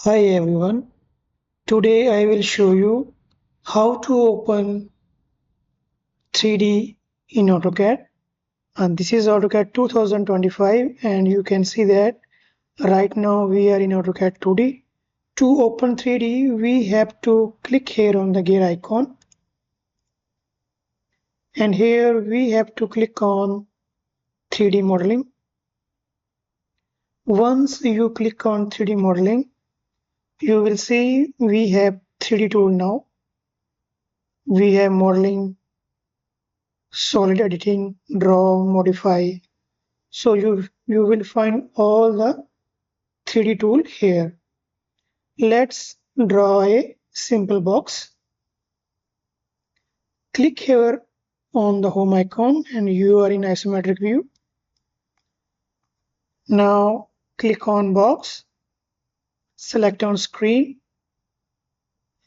Hi everyone, today I will show you how to open 3D in AutoCAD, and this is AutoCAD 2025 and you can see that right now we are in AutoCAD 2D. To open 3D we have to click here on the gear icon and here we have to click on 3D modeling. Once you click on 3D modeling, you will see we have 3D tool now. We have modeling, solid editing, draw, modify. So you will find all the 3D tool here. Let's draw a simple box. Click here on the home icon and you are in isometric view. Now click on box, select on screen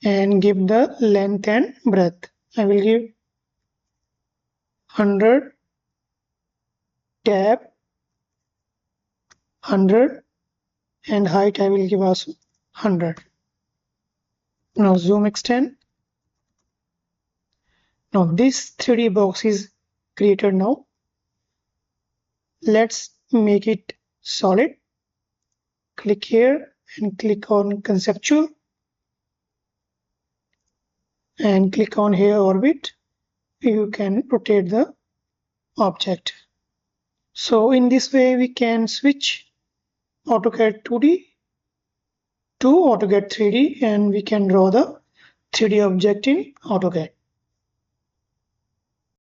and give the length and breadth. I will give 100, tab 100 and height I will give also 100. Now zoom extend. Now this 3D box is created now. Let's make it solid. Click here and click on conceptual and click on here orbit. You can rotate the object. So in this way we can switch AutoCAD 2D to AutoCAD 3D and we can draw the 3D object in AutoCAD.